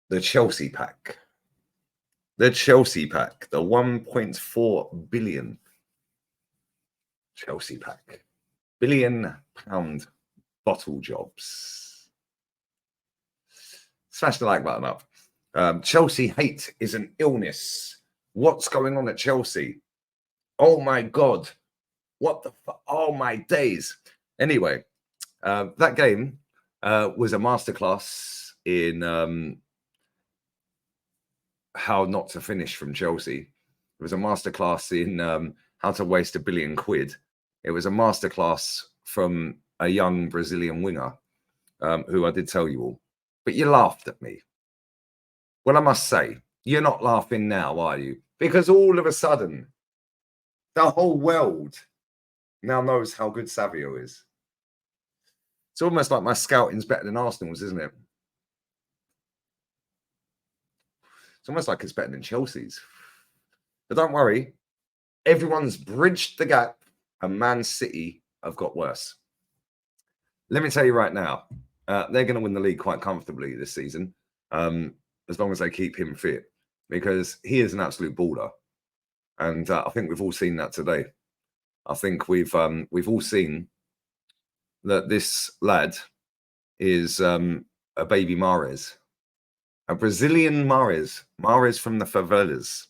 the Chelsea pack. The Chelsea pack, the 1.4 billion Chelsea pack. £1 billion bottle jobs. Smash the like button up. Chelsea hate is an illness. What's going on at Chelsea? Oh my God. What the fuck? Oh my days. Anyway, that game was a masterclass in how not to finish from Chelsea. It was a masterclass in how to waste £1 billion. It was a masterclass from a young Brazilian winger who I did tell you all. But you laughed at me. Well, I must say, you're not laughing now, are you? Because all of a sudden, the whole world now knows how good Savio is. It's almost like my scouting's better than Arsenal's, isn't it? It's almost like it's better than Chelsea's. But don't worry, everyone's bridged the gap and Man City have got worse. Let me tell you right now, they're going to win the league quite comfortably this season, as long as they keep him fit, because he is an absolute baller. And I think we've all seen that today. I think we've all seen that this lad is a baby Mahrez. A Brazilian Mahrez from the favelas,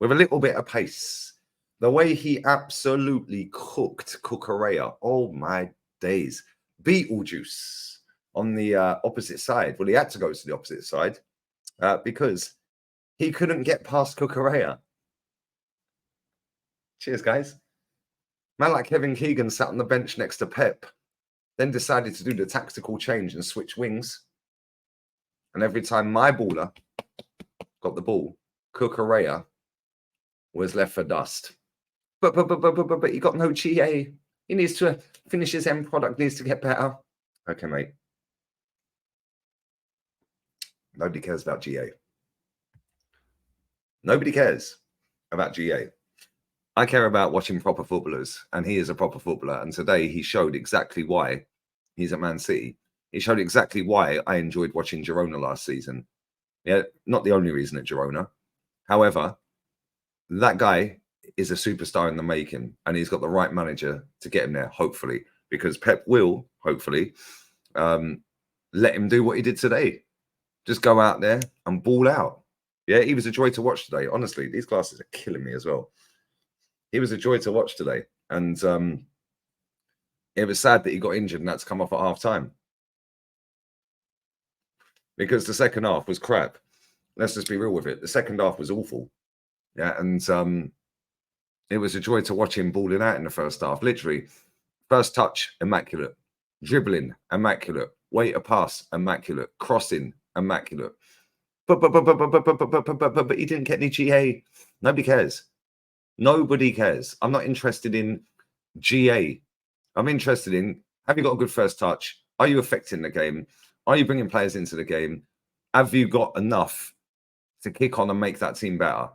with a little bit of pace. The way he absolutely cooked Cucurella, oh my days. Beetlejuice on the opposite side. Well, he had to go to the opposite side because he couldn't get past Cucurella. Cheers, guys. Man like Kevin Keegan sat on the bench next to Pep, then decided to do the tactical change and switch wings. And every time my baller got the ball, Cucurella was left for dust. But he got no GA. He needs to finish his end product, needs to get better. Okay, mate. Nobody cares about GA. Nobody cares about GA. I care about watching proper footballers, and he is a proper footballer. And today he showed exactly why he's at Man City. He showed exactly why I enjoyed watching Girona last season. Yeah, not the only reason at Girona. However, that guy is a superstar in the making, and he's got the right manager to get him there, hopefully, because Pep will, hopefully, let him do what he did today. Just go out there and ball out. Yeah, he was a joy to watch today. Honestly, these glasses are killing me as well. He was a joy to watch today. And it was sad that he got injured and had to come off at half-time. Because the second half was crap. Let's just be real with it. The second half was awful. Yeah, and it was a joy to watch him balling out in the first half. Literally, first touch, immaculate. Dribbling, immaculate. Weight of pass, immaculate. Crossing, immaculate. But he didn't get any GA. Nobody cares. Nobody cares. I'm not interested in GA. I'm interested in, have you got a good first touch? Are you affecting the game? Are you bringing players into the game? Have you got enough to kick on and make that team better?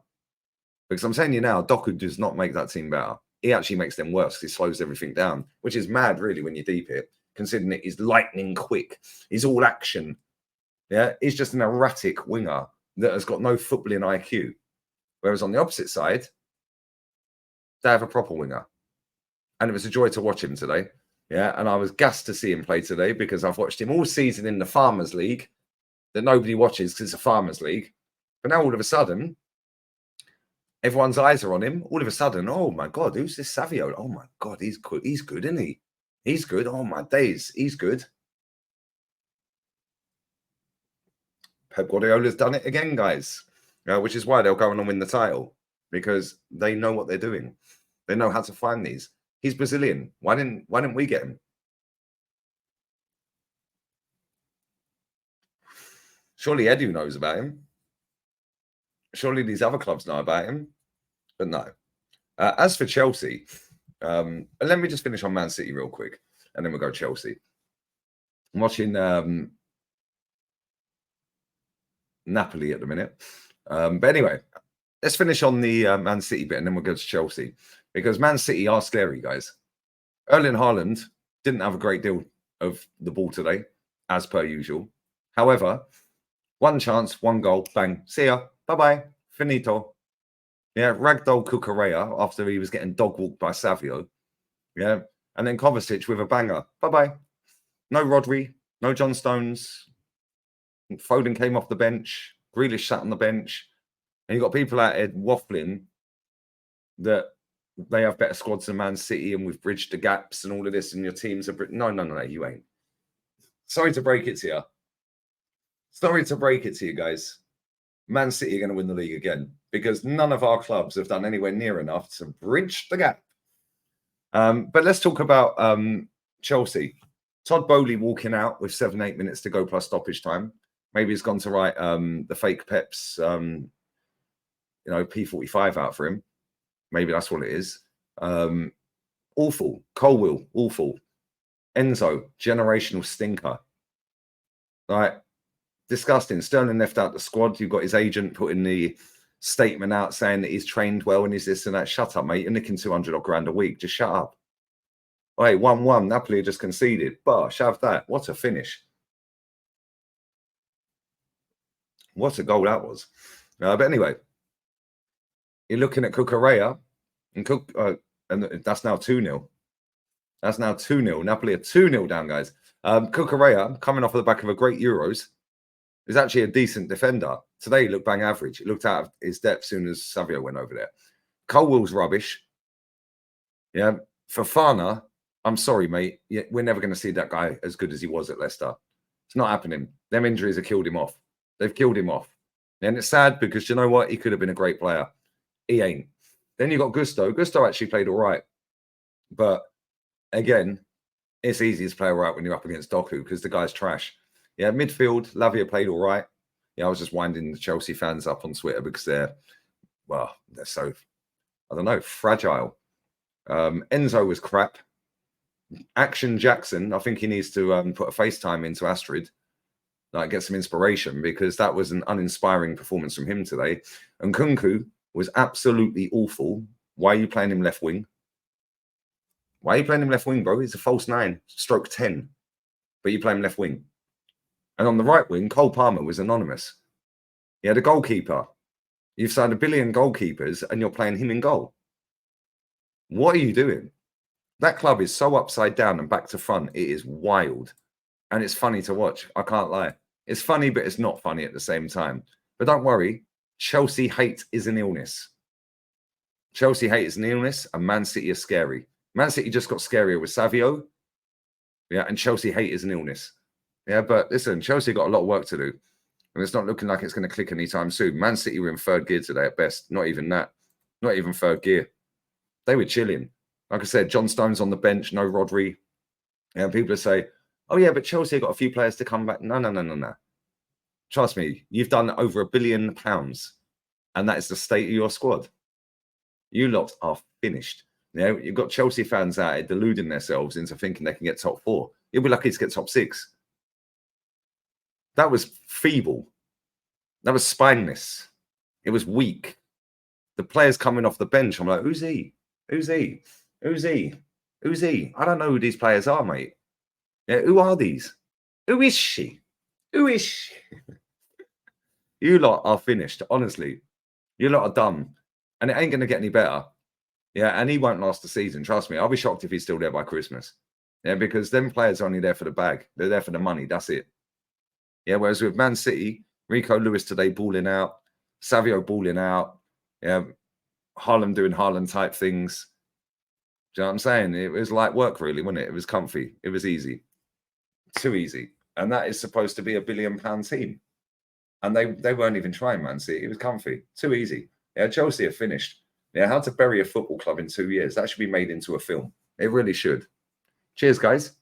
Because I'm telling you now, Doku does not make that team better. He actually makes them worse. He slows everything down, which is mad, really, when you deep it, considering that he's lightning quick. He's all action. Yeah, he's just an erratic winger that has got no footballing IQ. Whereas on the opposite side, they have a proper winger. And it was a joy to watch him today. Yeah, and I was gassed to see him play today because I've watched him all season in the Farmers League that nobody watches because it's a Farmers League. But now all of a sudden, everyone's eyes are on him. All of a sudden, oh my God, who's this Savio? Oh my God, he's good. He's good, isn't he? He's good. Oh my days, he's good. Pep Guardiola's done it again, guys, which is why they'll go on and win the title, because they know what they're doing. They know how to find these. He's Brazilian. Why didn't we get him? Surely Edu knows about him. Surely these other clubs know about him. But no. As for Chelsea, let me just finish on Man City real quick, and then we'll go Chelsea. I'm watching Napoli at the minute. But anyway, let's finish on the Man City bit, and then we'll go to Chelsea. Because Man City are scary, guys. Erling Haaland didn't have a great deal of the ball today, as per usual. However, One chance, one goal, bang, see ya, bye-bye, finito. Yeah, ragdoll Cucurella after he was getting dog walked by Savio. Yeah, and then Kovacic with a banger, bye-bye. No Rodri, no John Stones. Foden came off the bench. Grealish sat on the bench. And you've got people out here waffling that they have better squads than Man City and we've bridged the gaps and all of this and your teams are... No, you ain't. Sorry to break it to you. Sorry to break it to you guys. Man City are going to win the league again because none of our clubs have done anywhere near enough to bridge the gap. But let's talk about Chelsea. Todd Bowley walking out with 7-8 minutes to go plus stoppage time. Maybe he's gone to write the fake Pep's, P45 out for him. Maybe that's what it is. Awful. Colwill, awful. Enzo, generational stinker. Like, disgusting. Sterling left out the squad. You've got his agent putting the statement out saying that he's trained well and he's this and that. Shut up, mate. You're nicking 200 odd grand a week. Just shut up. Hey, 1-1. Napoli just conceded. Bosh, have that. What a finish. What a goal that was. But anyway, you're looking at Cucurella and that's now 2-0. That's now 2-0. Napoli are 2-0 down, guys. Cucurella, coming off the back of a great Euros, is actually a decent defender. Today, he looked bang average. He looked out of his depth as soon as Savio went over there. Colwill's rubbish. Yeah. Fofana, I'm sorry, mate. Yeah, we're never going to see that guy as good as he was at Leicester. It's not happening. Them injuries have killed him off. They've killed him off. And it's sad because you know what? He could have been a great player. He ain't. Then you got Gusto. Gusto actually played all right. But again, it's easy to play all right when you're up against Doku because the guy's trash. Yeah, midfield, Lavia played all right. Yeah, I was just winding the Chelsea fans up on Twitter because they're so, I don't know, fragile. Enzo was crap. Action Jackson, I think he needs to put a FaceTime into Astrid, like get some inspiration because that was an uninspiring performance from him today. And Kunku was absolutely awful. Why are you playing him left wing? Why are you playing him left wing, bro? He's a false 9, stroke 10, but you play him left wing. And on the right wing, Cole Palmer was anonymous. He had a goalkeeper. You've signed 1 billion goalkeepers and you're playing him in goal. What are you doing? That club is so upside down and back to front. It is wild. And it's funny to watch. I can't lie. It's funny, but it's not funny at the same time. But don't worry. Chelsea hate is an illness. Chelsea hate is an illness and Man City is scary. Man City just got scarier with Savio. Yeah, and Chelsea hate is an illness. Yeah, but listen, Chelsea got a lot of work to do. And it's not looking like it's going to click anytime soon. Man City were in 3rd gear today at best. Not even that. Not even 3rd gear. They were chilling. Like I said, John Stones on the bench, no Rodri. And people say, oh, yeah, but Chelsea got a few players to come back. No. Trust me, you've done over £1 billion. And that is the state of your squad. You lot are finished. You know, you've got Chelsea fans out here deluding themselves into thinking they can get top 4. You'll be lucky to get top 6. That was feeble. That was spineless. It was weak. The players coming off the bench, I'm like, who's he? Who's he? Who's he? Who's he? I don't know who these players are, mate. Yeah, who are these? Who is she? Who is she? You lot are finished, honestly. You lot are dumb. And it ain't going to get any better. Yeah, and he won't last the season. Trust me. I'll be shocked if he's still there by Christmas. Yeah, because them players are only there for the bag. They're there for the money. That's it. Yeah, whereas with Man City, Rico Lewis today balling out, Savio balling out, yeah, Haaland doing Haaland type things. Do you know what I'm saying? It was like work, really, wasn't it? It was comfy. It was easy. Too easy. And that is supposed to be a £1 billion team. And they weren't even trying, Man City. It was comfy. Too easy. Yeah, Chelsea are finished. Yeah, how to bury a football club in 2 years. That should be made into a film. It really should. Cheers, guys.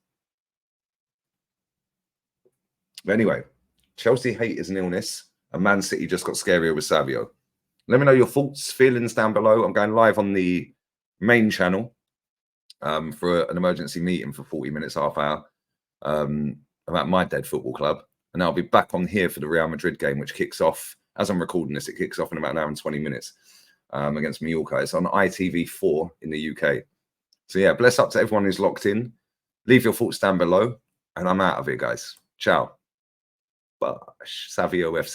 But anyway, Chelsea hate is an illness, and Man City just got scarier with Savio. Let me know your thoughts, feelings down below. I'm going live on the main channel for an emergency meeting for 40 minutes, half hour, about my dead football club. And I'll be back on here for the Real Madrid game, which kicks off, as I'm recording this, it kicks off in about an hour and 20 minutes against Mallorca. It's on ITV4 in the UK. So yeah, bless up to everyone who's locked in. Leave your thoughts down below, and I'm out of here, guys. Ciao. Bosh. Savio FC.